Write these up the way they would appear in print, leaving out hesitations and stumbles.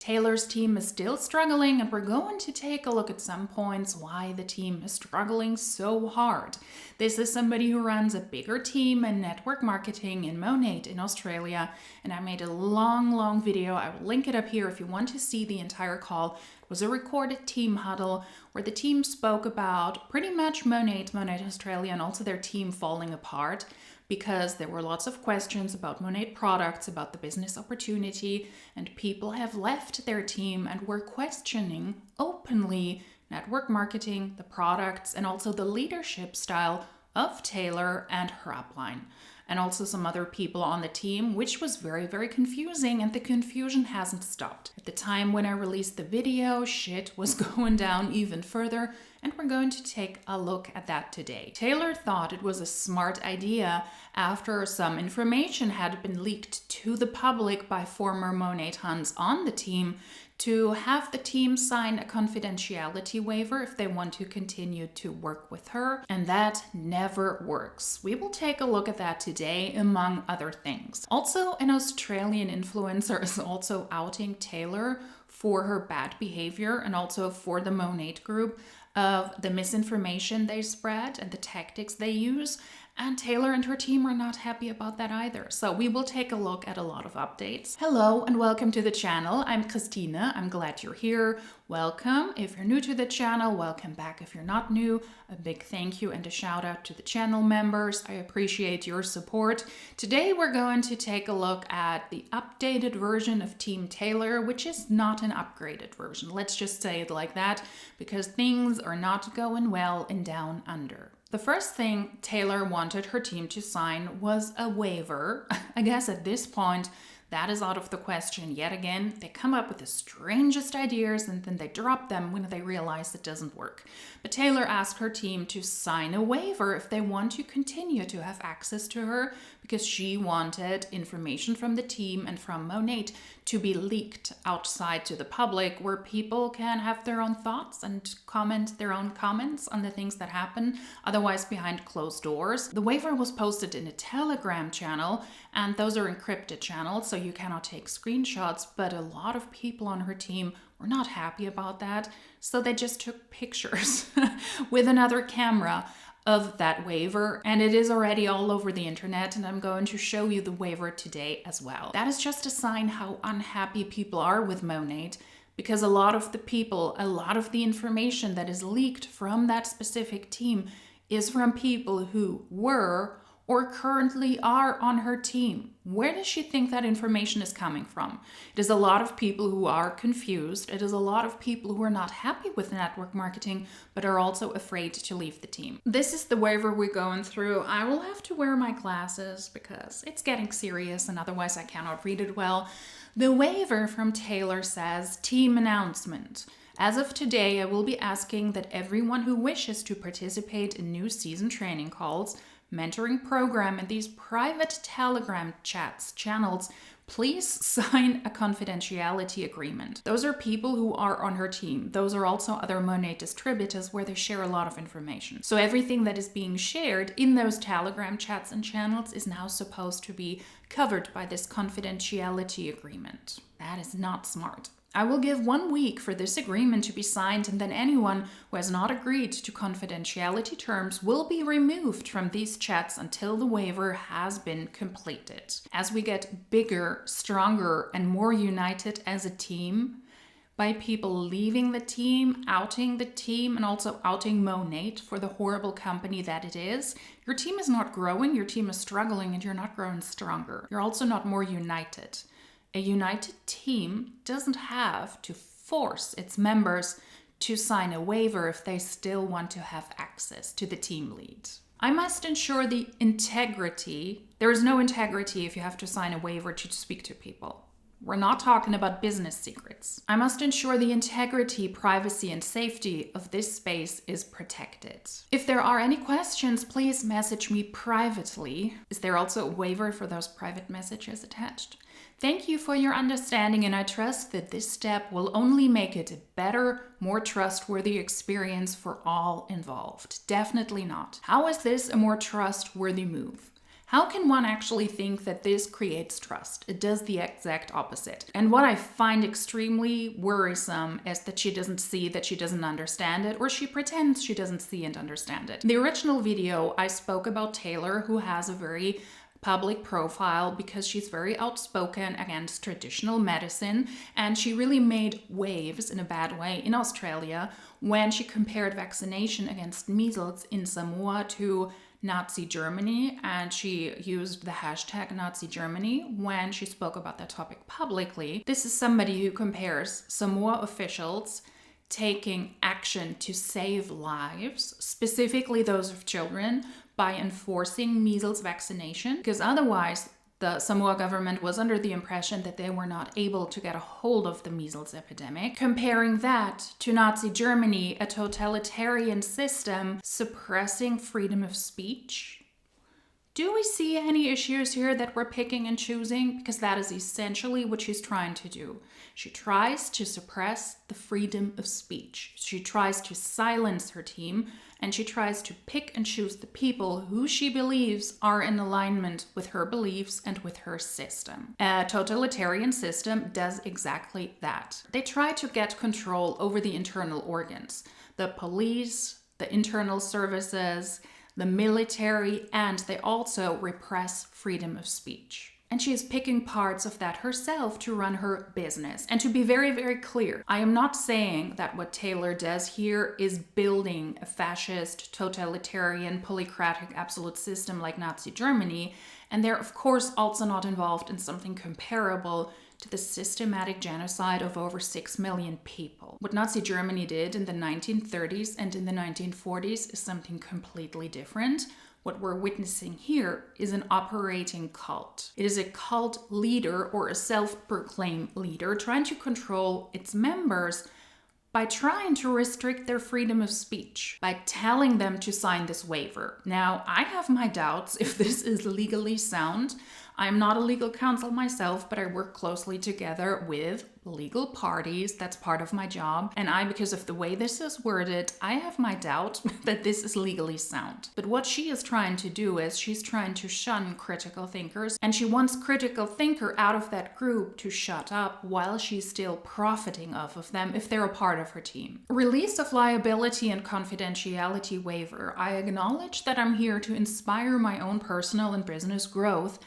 Taylor's team is still struggling, and we're going to take a look at some points why the team is struggling so hard. This is somebody who runs a bigger team in network marketing in Monat in Australia, and I made a long video. I will link it up here if you want to see the entire call. It was a recorded team huddle where the team spoke about pretty much Monat Australia, and also their team falling apart, because there were lots of questions about Monat products, about the business opportunity, and people have left their team and were questioning openly network marketing, the products, and also the leadership style of Taylor and her upline, and also some other people on the team, which was very confusing, and the confusion hasn't stopped. At the time when I released the video, shit was going down even further, and we're going to take a look at that today. Taylor thought it was a smart idea after some information had been leaked to the public by former Monat Huns on the team to have the team sign a confidentiality waiver if they want to continue to work with her, and that never works. We will take a look at that today, among other things. Also, an Australian influencer is also outing Taylor for her bad behavior, and also for the Monat group, of the misinformation they spread and the tactics they use. And Taylor and her team are not happy about that either. So we will take a look at a lot of updates. Hello and welcome to the channel. I'm Christina. I'm glad you're here. Welcome. If you're new to the channel, welcome back. If you're not new, a big thank you and a shout out to the channel members. I appreciate your support. Today we're going to take a look at the updated version of Team Taylor, which is not an upgraded version. Let's just say it like that, because things are not going well in Down Under. The first thing Taylor wanted her team to sign was a waiver. I guess at this point, that is out of the question yet again. They come up with the strangest ideas and then they drop them when they realize it doesn't work. But Taylor asked her team to sign a waiver if they want to continue to have access to her, because she wanted information from the team and from Monat to be leaked outside to the public, where people can have their own thoughts and comment their own comments on the things that happen, otherwise behind closed doors. The waiver was posted in a Telegram channel, and those are encrypted channels, so you cannot take screenshots, but a lot of people on her team were not happy about that, so they just took pictures with another camera of that waiver, and it is already all over the internet, and I'm going to show you the waiver today as well. That is just a sign how unhappy people are with Monat, because a lot of the people, a lot of the information that is leaked from that specific team is from people who were or currently are on her team. Where does she think that information is coming from? It is a lot of people who are confused. It is a lot of people who are not happy with network marketing, but are also afraid to leave the team. This is the waiver we're going through. I will have to wear my glasses because it's getting serious, and otherwise I cannot read it well. The waiver from Taylor says, team announcement. As of today, I will be asking that everyone who wishes to participate in new season training calls, mentoring program, and these private Telegram channels, please sign a confidentiality agreement. Those are people who are on her team. Those are also other Monat distributors where they share a lot of information. So everything that is being shared in those Telegram chats and channels is now supposed to be covered by this confidentiality agreement. That is not smart. I will give 1 week for this agreement to be signed, and then anyone who has not agreed to confidentiality terms will be removed from these chats until the waiver has been completed. As we get bigger, stronger, and more united as a team, by people leaving the team, outing the team, and also outing Monat for the horrible company that it is, your team is not growing, your team is struggling, and you're not growing stronger. You're also not more united. A united team doesn't have to force its members to sign a waiver if they still want to have access to the team lead. I must ensure the integrity. There is no integrity if you have to sign a waiver to speak to people. We're not talking about business secrets. I must ensure the integrity, privacy, and safety of this space is protected. If there are any questions, please message me privately. Is there also a waiver for those private messages attached? Thank you for your understanding, and I trust that this step will only make it a better, more trustworthy experience for all involved. Definitely not. How is this a more trustworthy move? How can one actually think that this creates trust? It does the exact opposite. And what I find extremely worrisome is that she doesn't see, that she doesn't understand it, or she pretends she doesn't see and understand it. In the original video, I spoke about Taylor, who has a very public profile because she's very outspoken against traditional medicine, and she really made waves in a bad way in Australia when she compared vaccination against measles in Samoa to Nazi Germany, and she used the hashtag Nazi Germany when she spoke about that topic publicly. This is somebody who compares Samoa officials taking action to save lives, specifically those of children, by enforcing measles vaccination, because otherwise the Samoa government was under the impression that they were not able to get a hold of the measles epidemic. Comparing that to Nazi Germany, a totalitarian system suppressing freedom of speech. Do we see any issues here that we're picking and choosing? Because that is essentially what she's trying to do. She tries to suppress the freedom of speech. She tries to silence her team, and she tries to pick and choose the people who she believes are in alignment with her beliefs and with her system. A totalitarian system does exactly that. They try to get control over the internal organs, the police, the internal services, the military, and they also repress freedom of speech. And she is picking parts of that herself to run her business. And to be very, very clear, I am not saying that what Taylor does here is building a fascist, totalitarian, polycratic, absolute system like Nazi Germany. And they're, of course, also not involved in something comparable to the systematic genocide of over 6 million people. What Nazi Germany did in the 1930s and in the 1940s is something completely different. What we're witnessing here is an operating cult. It is a cult leader or a self-proclaimed leader trying to control its members by trying to restrict their freedom of speech, by telling them to sign this waiver. Now, I have my doubts if this is legally sound. I'm not a legal counsel myself, but I work closely together with legal parties. That's part of my job. And because of the way this is worded, I have my doubt that this is legally sound. But what she is trying to do is she's trying to shun critical thinkers, and she wants critical thinker out of that group to shut up while she's still profiting off of them if they're a part of her team. Release of liability and confidentiality waiver. I acknowledge that I'm here to inspire my own personal and business growth.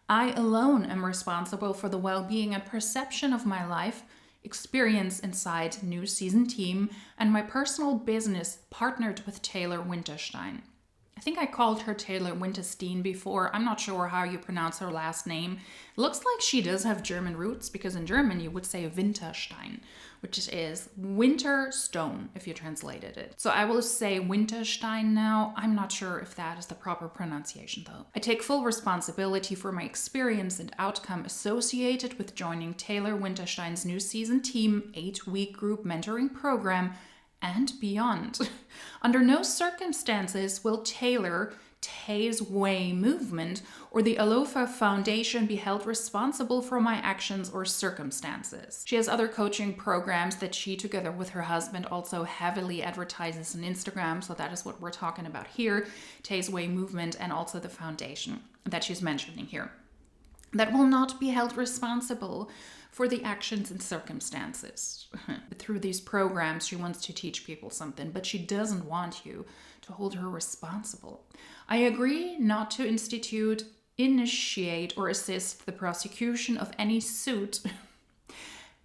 I alone am responsible for the well-being and perception of my life, experience inside New Season Team, and my personal business partnered with Taylor Winterstein. I think I called her Taylor Winterstein before. I'm not sure how you pronounce her last name. It looks like she does have German roots, because in German you would say Winterstein, which is winter stone if you translated it. So I will say Winterstein now. I'm not sure if that is the proper pronunciation though. I take full responsibility for my experience and outcome associated with joining Taylor Winterstein's New Season Team 8-week group mentoring program and beyond. Under no circumstances will Taylor, Tay's Way movement, or the Alofa Foundation be held responsible for my actions or circumstances. She has other coaching programs that she, together with her husband, also heavily advertises on Instagram, so that is what we're talking about here, Tay's Way movement, and also the foundation that she's mentioning here. That will not be held responsible for the actions and circumstances. Through these programs, she wants to teach people something, but she doesn't want you to hold her responsible. I agree not to institute, initiate, or assist the prosecution of any suit,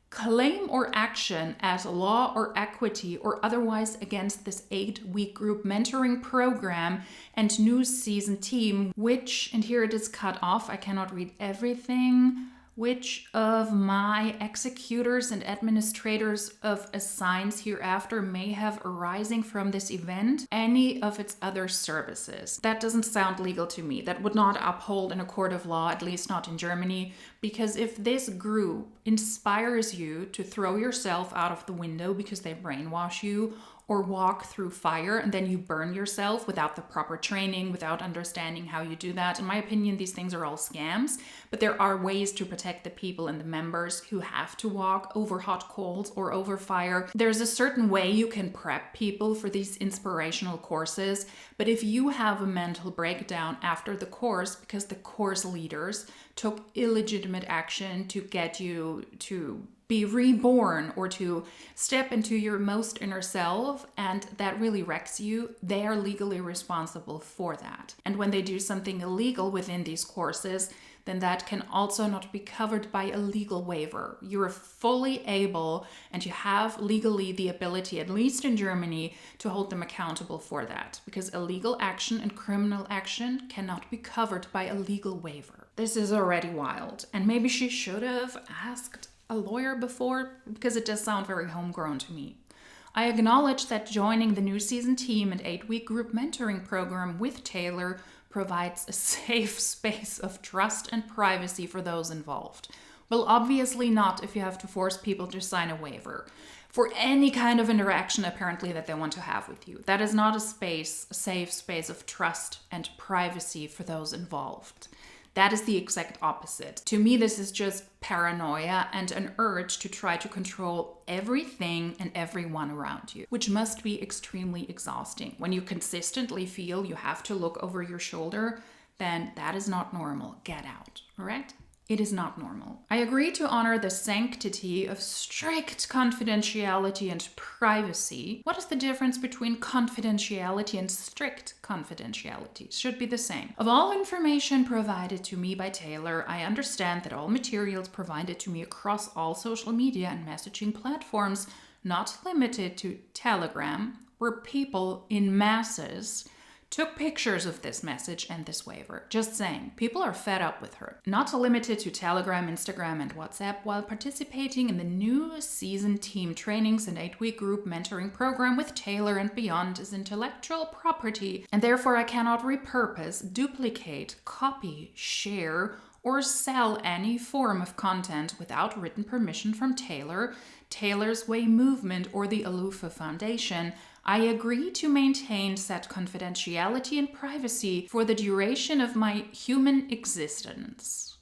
claim, or action at law or equity or otherwise against this 8-week group mentoring program and New Season Team, which, and here it is cut off, I cannot read everything, which of my executors and administrators of assigns hereafter may have arising from this event, any of its other services. That doesn't sound legal to me. That would not uphold in a court of law, at least not in Germany, because if this group inspires you to throw yourself out of the window because they brainwash you, or walk through fire and then you burn yourself without the proper training, without understanding how you do that. In my opinion, these things are all scams, but there are ways to protect the people and the members who have to walk over hot coals or over fire. There's a certain way you can prep people for these inspirational courses, but if you have a mental breakdown after the course because the course leaders took illegitimate action to get you to be reborn or to step into your most inner self, and that really wrecks you, they are legally responsible for that. And when they do something illegal within these courses, then that can also not be covered by a legal waiver. You're fully able and you have legally the ability, at least in Germany, to hold them accountable for that, because illegal action and criminal action cannot be covered by a legal waiver. This is already wild, and maybe she should have asked a lawyer before, because it does sound very homegrown to me. I acknowledge that joining the new season team and 8-week group mentoring program with Taylor provides a safe space of trust and privacy for those involved. Well, obviously not if you have to force people to sign a waiver for any kind of interaction apparently that they want to have with you. That is not a safe space of trust and privacy for those involved. That is the exact opposite. To me, this is just paranoia and an urge to try to control everything and everyone around you, which must be extremely exhausting. When you consistently feel you have to look over your shoulder, then that is not normal. Get out, all right? It is not normal. I agree to honor the sanctity of strict confidentiality and privacy. What is the difference between confidentiality and strict confidentiality? Should be the same. Of all information provided to me by Taylor, I understand that all materials provided to me across all social media and messaging platforms, not limited to Telegram, where people in masses took pictures of this message and this waiver. Just saying, people are fed up with her. Not limited to Telegram, Instagram, and WhatsApp, while participating in the new season team trainings and 8-week group mentoring program with Taylor and beyond is intellectual property, and therefore I cannot repurpose, duplicate, copy, share, or sell any form of content without written permission from Taylor, Taylor's Way Movement, or the Alufa Foundation. I agree to maintain said confidentiality and privacy for the duration of my human existence.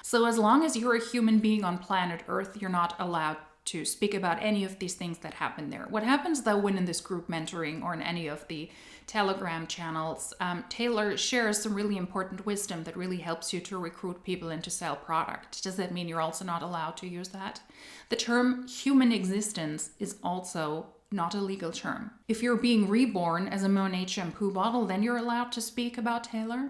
So as long as you're a human being on planet Earth, you're not allowed to speak about any of these things that happen there. What happens though when in this group mentoring or in any of the Telegram channels, Taylor shares some really important wisdom that really helps you to recruit people and to sell product. Does that mean you're also not allowed to use that? The term human existence is also not a legal term. If you're being reborn as a Monat shampoo bottle, then you're allowed to speak about Taylor?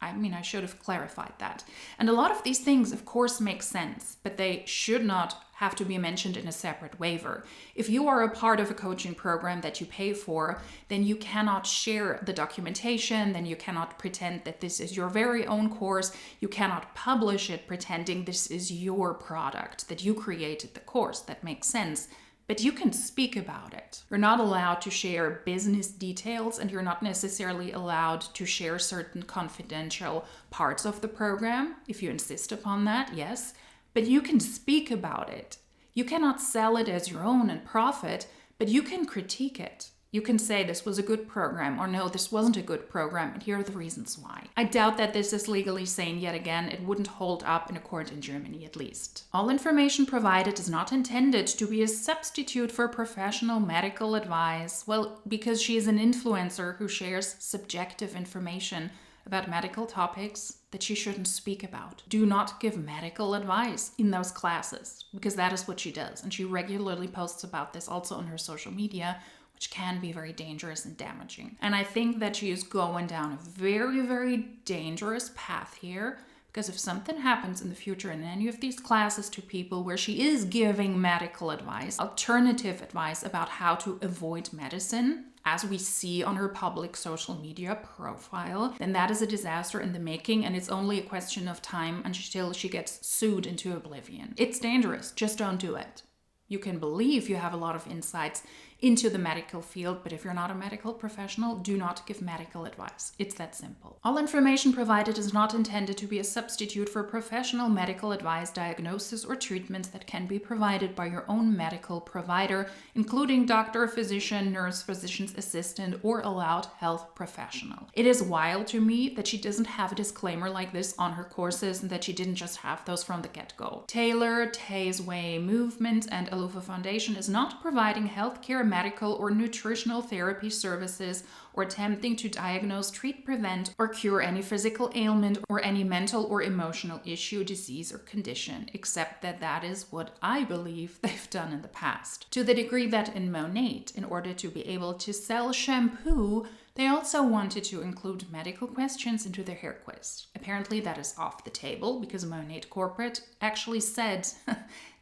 I mean, I should have clarified that. And a lot of these things, of course, make sense, but they should not have to be mentioned in a separate waiver. If you are a part of a coaching program that you pay for, then you cannot share the documentation, then you cannot pretend that this is your very own course. You cannot publish it pretending this is your product, that you created the course. That makes sense. But you can speak about it. You're not allowed to share business details, and you're not necessarily allowed to share certain confidential parts of the program. If you insist upon that, yes. But you can speak about it. You cannot sell it as your own and profit, but you can critique it. You can say this was a good program, or no, this wasn't a good program, and here are the reasons why. I doubt that this is legally sane yet again. It wouldn't hold up in a court in Germany, at least. All information provided is not intended to be a substitute for professional medical advice. Well, because she is an influencer who shares subjective information about medical topics that she shouldn't speak about. Do not give medical advice in those classes, because that is what she does. And she regularly posts about this also on her social media, which can be very dangerous and damaging. And I think that she is going down a very, very dangerous path here, because if something happens in the future in any of these classes to people where she is giving medical advice, alternative advice about how to avoid medicine, as we see on her public social media profile, then that is a disaster in the making, and it's only a question of time until she gets sued into oblivion. It's dangerous. Just don't do it. You can believe you have a lot of insights into the medical field, but if you're not a medical professional, do not give medical advice. It's that simple. All information provided is not intended to be a substitute for professional medical advice, diagnosis, or treatments that can be provided by your own medical provider, including doctor, physician, nurse, physician's assistant, or allowed health professional. It is wild to me that she doesn't have a disclaimer like this on her courses and that she didn't just have those from the get-go. Taylor, Tay's Way Movement, and Alufa Foundation is not providing healthcare, medical, or nutritional therapy services or attempting to diagnose, treat, prevent, or cure any physical ailment or any mental or emotional issue, disease, or condition, except that that is what I believe they've done in the past. To the degree that in Monat, in order to be able to sell shampoo, they also wanted to include medical questions into their hair quiz. Apparently that is off the table because Monat Corporate actually said,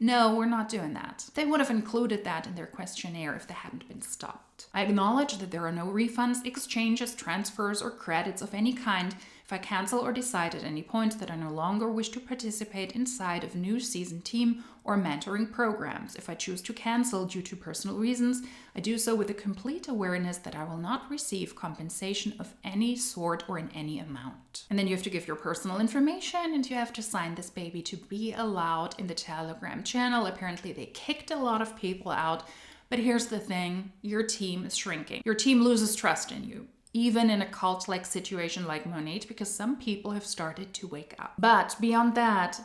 no, we're not doing that. They would have included that in their questionnaire if they hadn't been stopped. I acknowledge that there are no refunds, exchanges, transfers, or credits of any kind if I cancel or decide at any point that I no longer wish to participate inside of new season team or mentoring programs. If I choose to cancel due to personal reasons, I do so with a complete awareness that I will not receive compensation of any sort or in any amount. And then you have to give your personal information and you have to sign this baby to be allowed in the Telegram channel. Apparently they kicked a lot of people out. But here's the thing, your team is shrinking. Your team loses trust in you, even in a cult-like situation like Monat, because some people have started to wake up. But beyond that,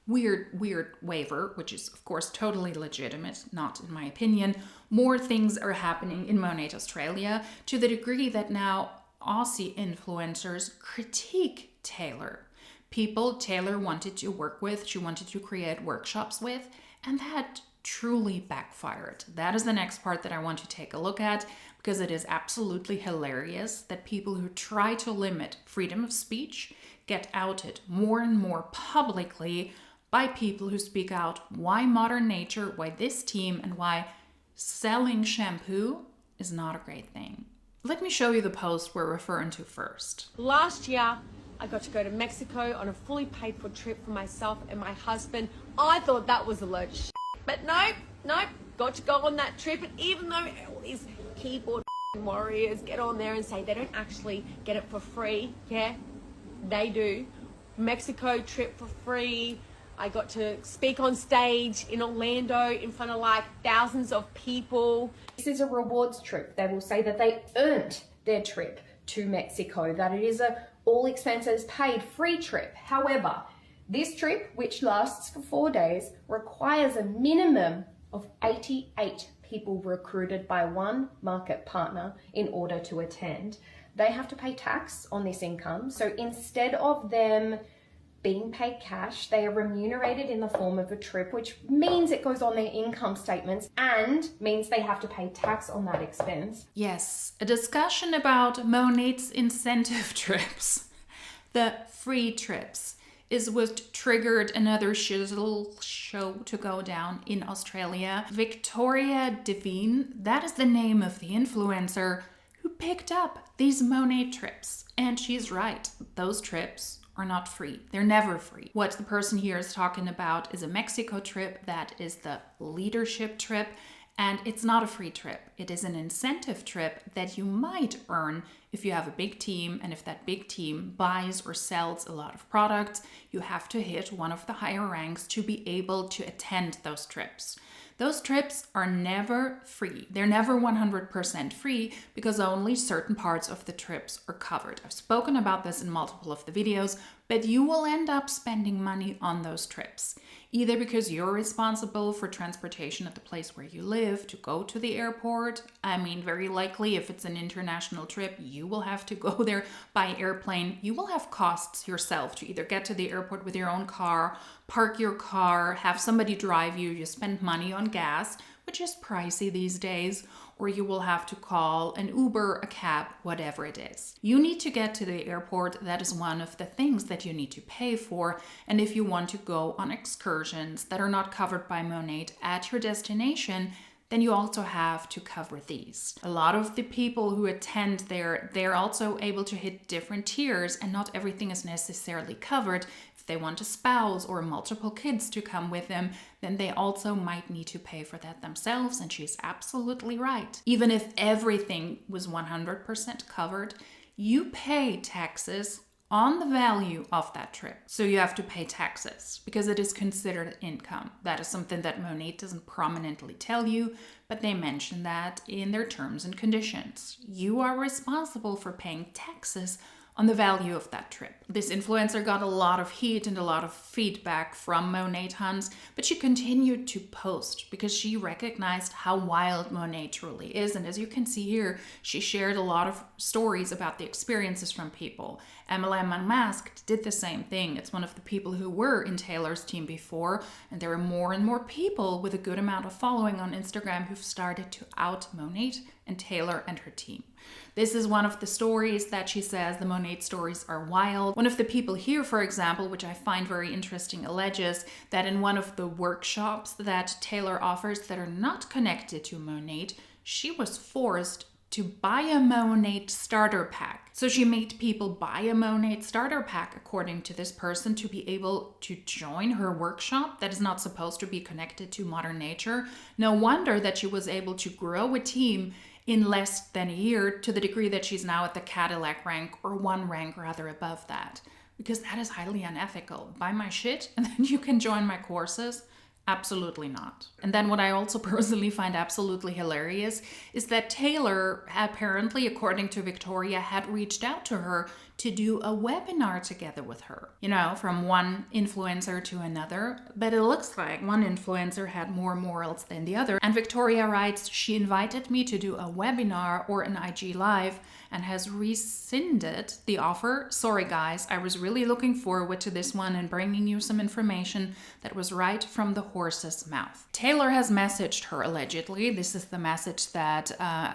weird waiver, which is of course totally legitimate, not in my opinion, more things are happening in Monat Australia to the degree that now Aussie influencers critique Taylor. People Taylor wanted to work with, she wanted to create workshops with, and that truly backfired. That is the next part that I want to take a look at, because it is absolutely hilarious that people who try to limit freedom of speech get outed more and more publicly by people who speak out why modern nature, why this team, and why selling shampoo is not a great thing. Let me show you the post we're referring to first. Last year, I got to go to Mexico on a fully paid for trip for myself and my husband. I thought that was a load of shit. But nope, got to go on that trip. And even though all these keyboard warriors get on there and say they don't actually get it for free, yeah, they do. Mexico trip for free. I got to speak on stage in Orlando in front of like thousands of people. This is a rewards trip. They will say that they earned their trip to Mexico, that it is a all expenses paid free trip. However, this trip, which lasts for 4 days, requires a minimum of 88 people recruited by one market partner in order to attend. They have to pay tax on this income. So instead of them being paid cash, they are remunerated in the form of a trip, which means it goes on their income statements and means they have to pay tax on that expense. Yes, a discussion about Monat's incentive trips, the free trips, is what triggered another shizzle show to go down in Australia. Victoria Devine, that is the name of the influencer who picked up these Monat trips. And she's right, those trips are not free. They're never free. What the person here is talking about is a Mexico trip. That is the leadership trip. And it's not a free trip. It is an incentive trip that you might earn if you have a big team, and if that big team buys or sells a lot of products, you have to hit one of the higher ranks to be able to attend those trips. Those trips are never free. They're never 100% free because only certain parts of the trips are covered. I've spoken about this in multiple of the videos, but you will end up spending money on those trips, either because you're responsible for transportation at the place where you live to go to the airport. I mean, very likely if it's an international trip, you will have to go there by airplane. You will have costs yourself to either get to the airport with your own car, park your car, have somebody drive you, you spend money on gas, which is pricey these days, or you will have to call an Uber, a cab, whatever it is. You need to get to the airport. That is one of the things that you need to pay for. And if you want to go on excursions that are not covered by Monat at your destination, then you also have to cover these. A lot of the people who attend there, they're also able to hit different tiers, and not everything is necessarily covered. If they want a spouse or multiple kids to come with them, then they also might need to pay for that themselves, and she's absolutely right. Even if everything was 100% covered, you pay taxes on the value of that trip. So you have to pay taxes because it is considered income. That is something that Monat doesn't prominently tell you, but they mention that in their terms and conditions. You are responsible for paying taxes on the value of that trip. This influencer got a lot of heat and a lot of feedback from Monat Hun, but she continued to post because she recognized how wild Monat truly is. And as you can see here, she shared a lot of stories about the experiences from people. MLM Unmasked did the same thing. It's one of the people who were in Taylor's team before, and there are more and more people with a good amount of following on Instagram who've started to out Monat and Taylor and her team. This is one of the stories that she says the Monat stories are wild. One of the people here, for example, which I find very interesting, alleges that in one of the workshops that Taylor offers that are not connected to Monat, she was forced to buy a Monat starter pack. So she made people buy a Monat starter pack, according to this person, to be able to join her workshop that is not supposed to be connected to Modern Nature. No wonder that she was able to grow a team in less than a year, to the degree that she's now at the Cadillac rank, or one rank rather above that, because that is highly unethical. Buy my shit and then you can join my courses? Absolutely not. And then what I also personally find absolutely hilarious is that Taylor, apparently, according to Victoria, had reached out to her to do a webinar together with her, from one influencer to another. But it looks like one influencer had more morals than the other. And Victoria writes, she invited me to do a webinar or an IG live and has rescinded the offer. Sorry guys, I was really looking forward to this one and bringing you some information that was right from the horse's mouth. Taylor has messaged her allegedly. This is the message that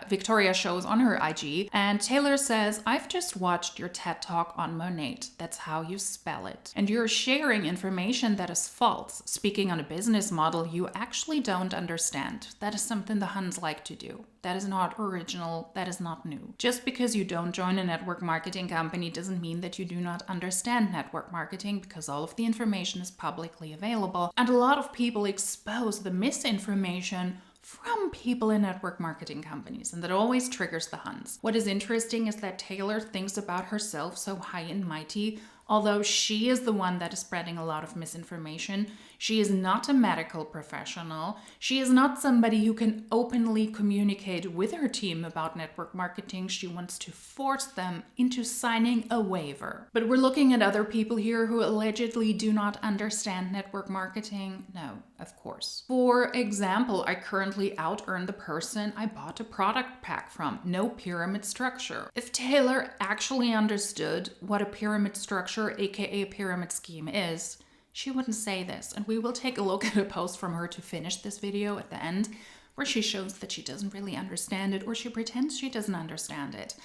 Victoria shows on her IG. And Taylor says, I've just watched your TED Talk on Monat. That's how you spell it. And you're sharing information that is false, speaking on a business model you actually don't understand. That is something the Huns like to do. That is not original. That is not new. Just because you don't join a network marketing company doesn't mean that you do not understand network marketing, because all of the information is publicly available. And a lot of people expose the misinformation from people in network marketing companies, and that always triggers the Huns. What is interesting is that Taylor thinks about herself so high and mighty. Although she is the one that is spreading a lot of misinformation, she is not a medical professional. She is not somebody who can openly communicate with her team about network marketing. She wants to force them into signing a waiver. But we're looking at other people here who allegedly do not understand network marketing. No, of course. For example, I currently out-earn the person I bought a product pack from. No pyramid structure. If Taylor actually understood what a pyramid structure, aka pyramid scheme, is, she wouldn't say this. And we will take a look at a post from her to finish this video at the end, where she shows that she doesn't really understand it, or she pretends she doesn't understand it.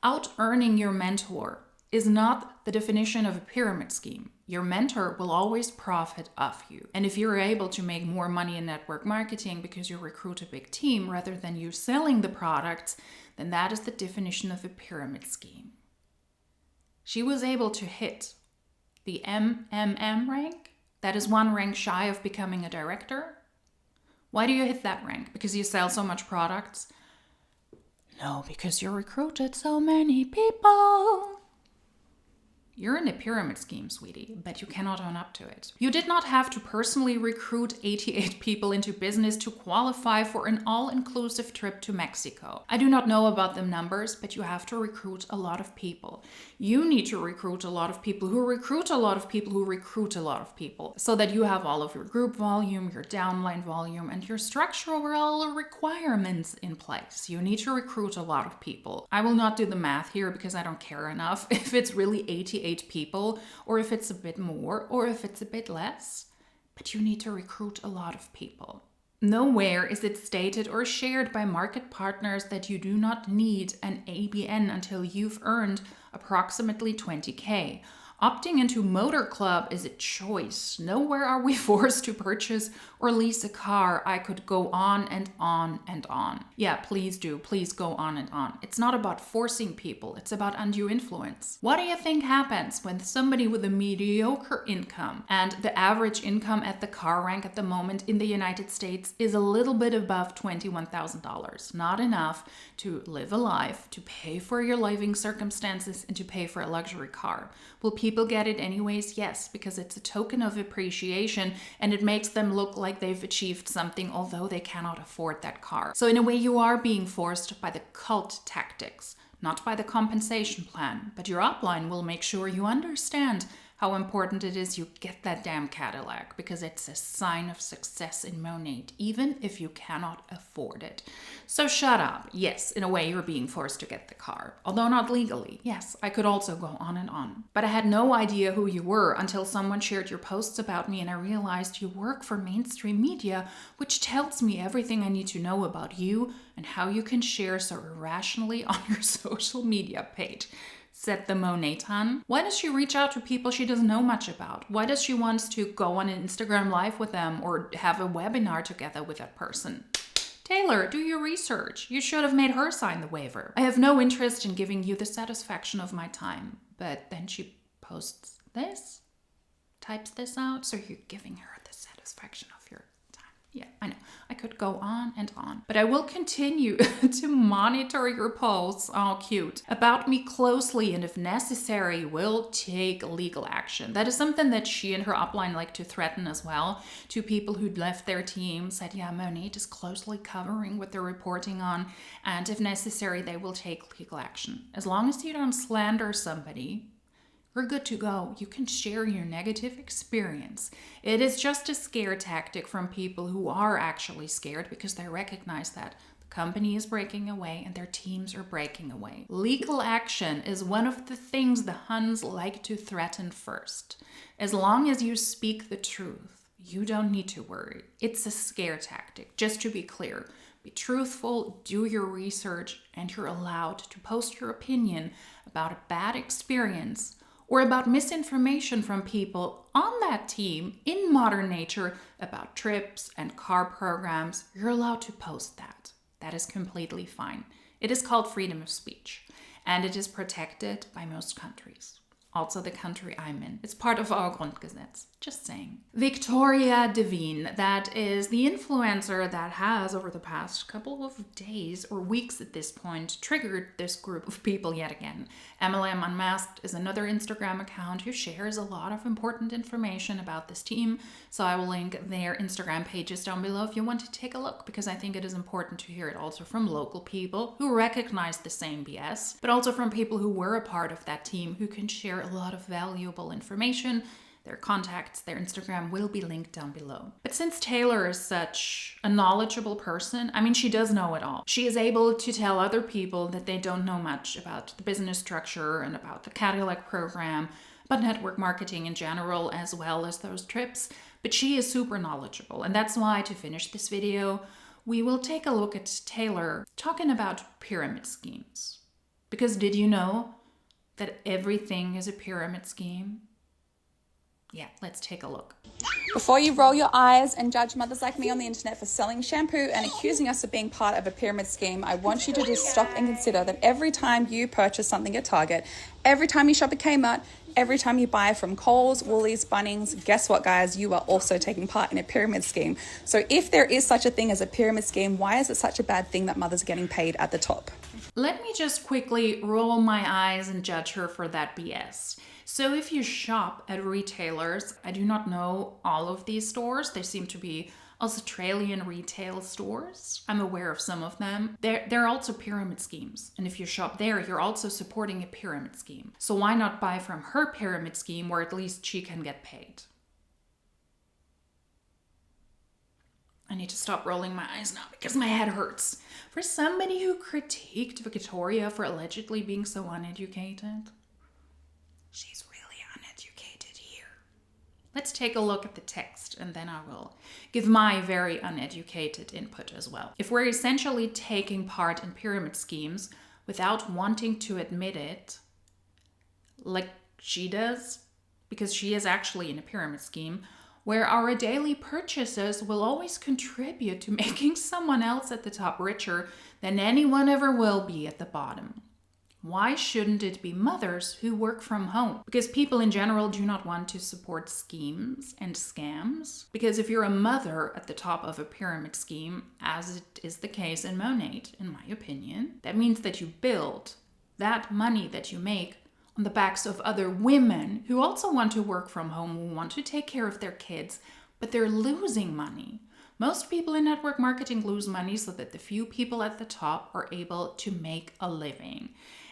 Out-earning your mentor is not the definition of a pyramid scheme. Your mentor will always profit off you. And if you're able to make more money in network marketing because you recruit a big team rather than you selling the products, then that is the definition of a pyramid scheme. She was able to hit the MMM rank. That is one rank shy of becoming a director. Why do you hit that rank? Because you sell so much products? No, because you recruited so many people. You're in a pyramid scheme, sweetie, but you cannot own up to it. You did not have to personally recruit 88 people into business to qualify for an all-inclusive trip to Mexico. I do not know about the numbers, but you have to recruit a lot of people. You need to recruit a lot of people who recruit a lot of people who recruit a lot of people, so that you have all of your group volume, your downline volume, and your structural requirements in place. You need to recruit a lot of people. I will not do the math here because I don't care enough if it's really 88 people, or if it's a bit more, or if it's a bit less, but you need to recruit a lot of people. Nowhere is it stated or shared by market partners that you do not need an ABN until you've earned approximately 20K. Opting into Motor Club is a choice. Nowhere are we forced to purchase or lease a car. I could go on and on and on. Yeah, please do. Please go on and on. It's not about forcing people. It's about undue influence. What do you think happens when somebody with a mediocre income, and the average income at the car rank at the moment in the United States is a little bit above $21,000? Not enough to live a life, to pay for your living circumstances, and to pay for a luxury car. Will people get it anyways? Yes, because it's a token of appreciation and it makes them look like they've achieved something, although they cannot afford that car. So in a way, you are being forced by the cult tactics, not by the compensation plan. But your upline will make sure you understand how important it is you get that damn Cadillac, because it's a sign of success in Monat, even if you cannot afford it. So shut up. Yes, in a way you're being forced to get the car, although not legally. Yes, I could also go on and on. But I had no idea who you were until someone shared your posts about me and I realized you work for mainstream media, which tells me everything I need to know about you and how you can share so irrationally on your social media page, said the Monat Hun. Why does she reach out to people she doesn't know much about? Why does she want to go on an Instagram live with them or have a webinar together with that person? Taylor, do your research. You should have made her sign the waiver. I have no interest in giving you the satisfaction of my time. But then she posts this, types this out, so you're giving her the satisfaction of your time. Yeah, I know. I could go on and on, but I will continue to monitor your posts, all cute, about me closely, and if necessary, will take legal action. That is something that she and her upline like to threaten as well to people who'd left their team, said, yeah, Monat is closely covering what they're reporting on, and if necessary, they will take legal action. As long as you don't slander somebody, we're good to go. You can share your negative experience. It is just a scare tactic from people who are actually scared because they recognize that the company is breaking away and their teams are breaking away. Legal action is one of the things the Huns like to threaten first. As long as you speak the truth, you don't need to worry. It's a scare tactic, just to be clear. Be truthful, do your research, and you're allowed to post your opinion about a bad experience or about misinformation from people on that team in modern nature about trips and car programs. You're allowed to post that. That is completely fine. It is called freedom of speech, and it is protected by most countries. Also the country I'm in. It's part of our Grundgesetz. Just saying. Victoria Devine, that is the influencer that has, over the past couple of days or weeks at this point, triggered this group of people yet again. MLM Unmasked is another Instagram account who shares a lot of important information about this team, so I will link their Instagram pages down below if you want to take a look, because I think it is important to hear it also from local people who recognize the same BS, but also from people who were a part of that team who can share a lot of valuable information. Their contacts, their Instagram will be linked down below. But since Taylor is such a knowledgeable person, I mean, she does know it all. She is able to tell other people that they don't know much about the business structure and about the Cadillac program, about network marketing in general, as well as those trips. But she is super knowledgeable. And that's why, to finish this video, we will take a look at Taylor talking about pyramid schemes. Because did you know that everything is a pyramid scheme? Yeah, let's take a look. Before you roll your eyes and judge mothers like me on the internet for selling shampoo and accusing us of being part of a pyramid scheme, I want you to just stop and consider that every time you purchase something at Target, every time you shop at Kmart, every time you buy from Coles, Woolies, Bunnings, guess what, guys? You are also taking part in a pyramid scheme. So if there is such a thing as a pyramid scheme, why is it such a bad thing that mothers are getting paid at the top? Let me just quickly roll my eyes and judge her for that BS. So if you shop at retailers, I do not know all of these stores. They seem to be Australian retail stores. I'm aware of some of them. They're also pyramid schemes. And if you shop there, you're also supporting a pyramid scheme. So why not buy from her pyramid scheme where at least she can get paid? I need to stop rolling my eyes now because my head hurts. For somebody who critiqued Victoria for allegedly being so uneducated, she's really uneducated here. Let's take a look at the text and then I will give my very uneducated input as well. If we're essentially taking part in pyramid schemes without wanting to admit it, like she does, because she is actually in a pyramid scheme, where our daily purchases will always contribute to making someone else at the top richer than anyone ever will be at the bottom. Why shouldn't it be mothers who work from home? Because people in general do not want to support schemes and scams. Because if you're a mother at the top of a pyramid scheme, as it is the case in Monat, in my opinion, that means that you build that money that you make on the backs of other women who also want to work from home, who want to take care of their kids, but they're losing money. Most people in network marketing lose money so that the few people at the top are able to make a living.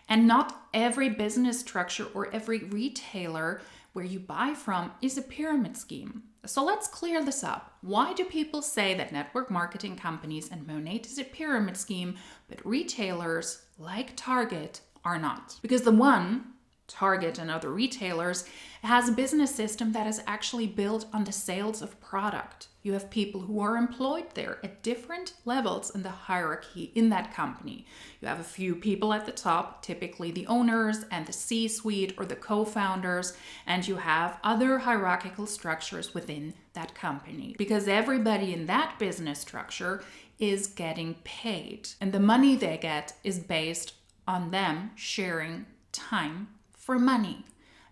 And not every business structure or every retailer where you buy from is a pyramid scheme. So let's clear this up. Why do people say that network marketing companies and Monat is a pyramid scheme, but retailers like Target are not? Because the one, Target and other retailers, has a business system that is actually built on the sales of product. You have people who are employed there at different levels in the hierarchy in that company. You have a few people at the top, typically the owners and the C-suite or the co-founders, and you have other hierarchical structures within that company. Because everybody in that business structure is getting paid, and the money they get is based on them sharing time for money,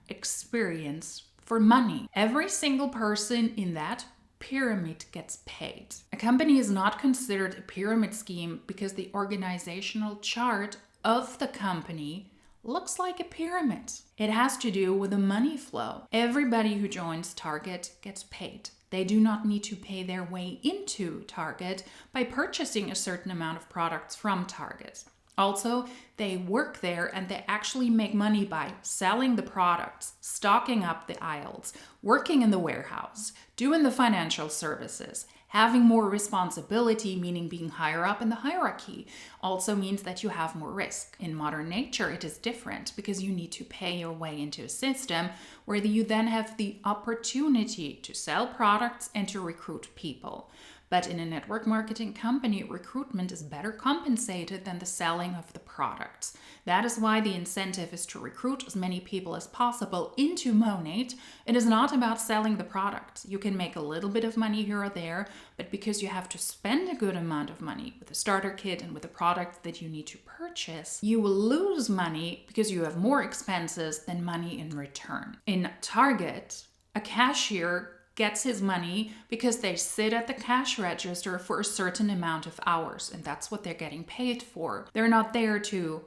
experience for money. Every single person in that pyramid gets paid. A company is not considered a pyramid scheme because the organizational chart of the company looks like a pyramid. It has to do with the money flow. Everybody who joins Target gets paid. They do not need to pay their way into Target by purchasing a certain amount of products from Target. Also, they work there and they actually make money by selling the products, stocking up the aisles, working in the warehouse, doing the financial services. Having more responsibility, meaning being higher up in the hierarchy, also means that you have more risk. In modern nature, it is different because you need to pay your way into a system where you then have the opportunity to sell products and to recruit people. But in a network marketing company, recruitment is better compensated than the selling of the products. That is why the incentive is to recruit as many people as possible into Monat. It is not about selling the products. You can make a little bit of money here or there, but because you have to spend a good amount of money with a starter kit and with a product that you need to purchase, you will lose money because you have more expenses than money in return. In Target, a cashier gets his money because they sit at the cash register for a certain amount of hours, and that's what they're getting paid for. They're not there to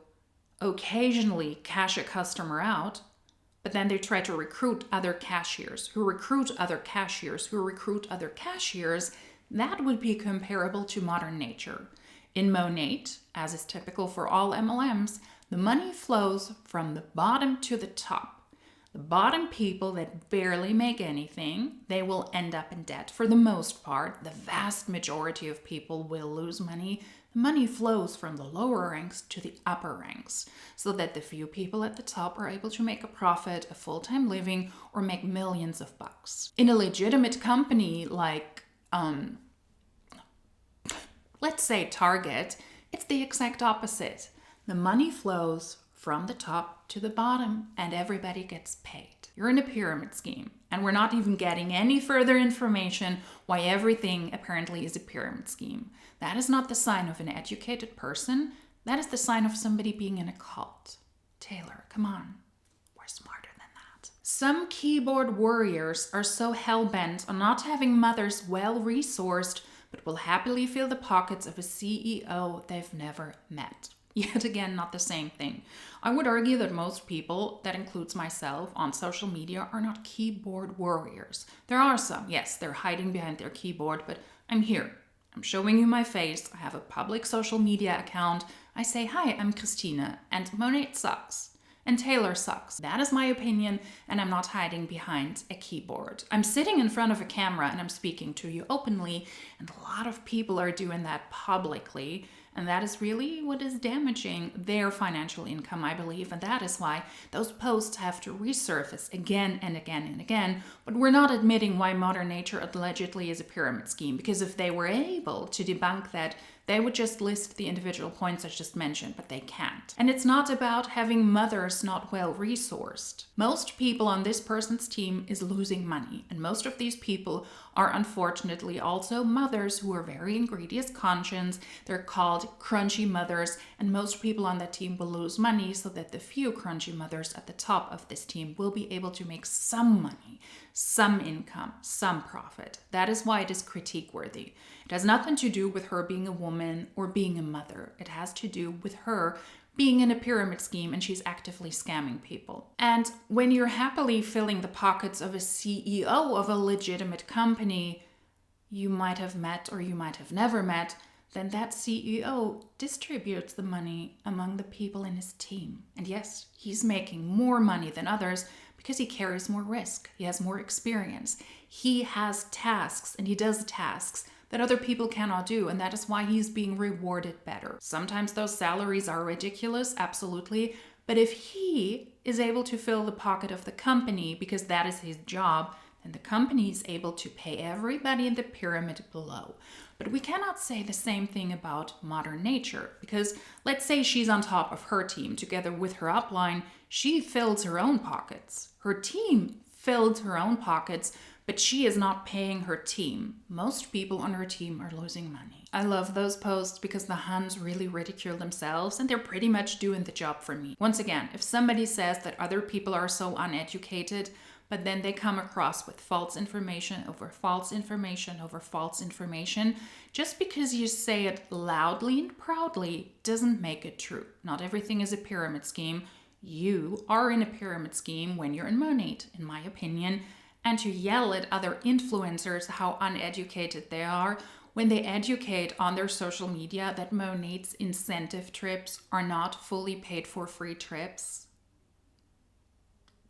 occasionally cash a customer out, but then they try to recruit other cashiers, who recruit other cashiers, who recruit other cashiers. That would be comparable to modern nature. In Monat, as is typical for all MLMs, the money flows from the bottom to the top. The bottom people that barely make anything, they will end up in debt for the most part. The vast majority of people will lose money. The money flows from the lower ranks to the upper ranks, so that the few people at the top are able to make a profit, a full-time living, or make millions of bucks. In a legitimate company like, let's say Target, it's the exact opposite. The money flows from the top to the bottom, and everybody gets paid. You're in a pyramid scheme, and we're not even getting any further information why everything apparently is a pyramid scheme. That is not the sign of an educated person. That is the sign of somebody being in a cult. Taylor, come on. We're smarter than that. Some keyboard warriors are so hell-bent on not having mothers well-resourced, but will happily fill the pockets of a CEO they've never met. Yet again, not the same thing. I would argue that most people, that includes myself, on social media are not keyboard warriors. There are some, yes, they're hiding behind their keyboard, but I'm here. I'm showing you my face. I have a public social media account. I say, hi, I'm Christina, and Monat sucks, and Taylor sucks. That is my opinion, and I'm not hiding behind a keyboard. I'm sitting in front of a camera and I'm speaking to you openly, and a lot of people are doing that publicly. And that is really what is damaging their financial income, I believe. And that is why those posts have to resurface again and again and again. But we're not admitting why modern nature allegedly is a pyramid scheme. Because if they were able to debunk that, They would just list the individual points I just mentioned, but they can't. And it's not about having mothers not well resourced. Most people on this person's team is losing money, and most of these people are unfortunately also mothers who are very ingredient conscious. They're called crunchy mothers, and most people on that team will lose money so that the few crunchy mothers at the top of this team will be able to make some money, some income, some profit. That is why it is critique worthy. It has nothing to do with her being a woman or being a mother. It has to do with her being in a pyramid scheme and she's actively scamming people. And when you're happily filling the pockets of a CEO of a legitimate company you might have met or you might have never met, then that CEO distributes the money among the people in his team. And yes, he's making more money than others because he carries more risk. He has more experience. He has tasks and he does tasks that other people cannot do, and that is why he's being rewarded better. Sometimes those salaries are ridiculous, absolutely, but if he is able to fill the pocket of the company because that is his job, then the company is able to pay everybody in the pyramid below. But we cannot say the same thing about modern nature, because let's say she's on top of her team together with her upline, she fills her own pockets. Her team filled her own pockets, but she is not paying her team. Most people on her team are losing money. I love those posts because the Huns really ridicule themselves and they're pretty much doing the job for me. Once again, if somebody says that other people are so uneducated, but then they come across with false information over false information over false information, just because you say it loudly and proudly doesn't make it true. Not everything is a pyramid scheme. You are in a pyramid scheme when you're in Monat, in my opinion. And to yell at other influencers how uneducated they are when they educate on their social media that Monat's incentive trips are not fully paid for free trips,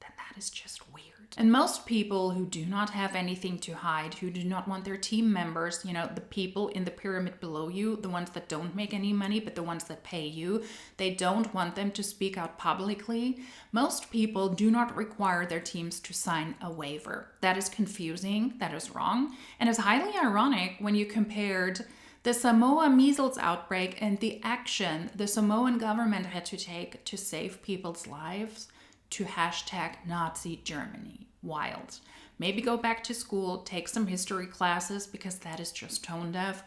then that is just weird. And most people who do not have anything to hide, who do not want their team members, the people in the pyramid below you, the ones that don't make any money, but the ones that pay you, they don't want them to speak out publicly. Most people do not require their teams to sign a waiver. That is confusing, that is wrong, and it's highly ironic when you compared the Samoa measles outbreak and the action the Samoan government had to take to save people's lives to hashtag Nazi Germany. Wild. Maybe go back to school, take some history classes because that is just tone deaf.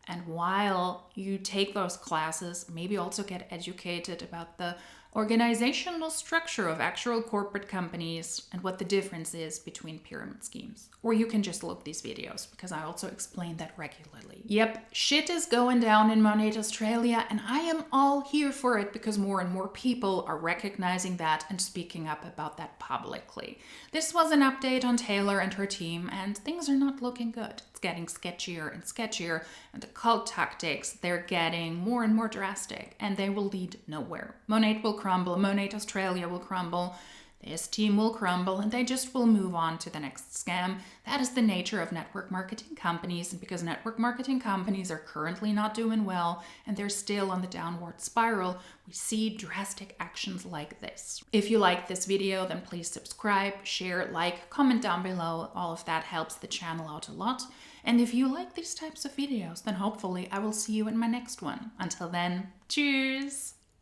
And while you take those classes, maybe also get educated about the organizational structure of actual corporate companies and what the difference is between pyramid schemes. Or you can just look these videos because I also explain that regularly. Yep, shit is going down in Monat Australia and I am all here for it because more and more people are recognizing that and speaking up about that publicly. This was an update on Taylor and her team and things are not looking good. It's getting sketchier and sketchier and the cult tactics, they're getting more and more drastic and they will lead nowhere. Monat will crumble, Monat Australia will crumble, this team will crumble and they just will move on to the next scam. That is the nature of network marketing companies, and because network marketing companies are currently not doing well and they're still on the downward spiral, we see drastic actions like this. If you like this video, then please subscribe, share, like, comment down below. All of that helps the channel out a lot. And if you like these types of videos, then hopefully I will see you in my next one. Until then, cheers!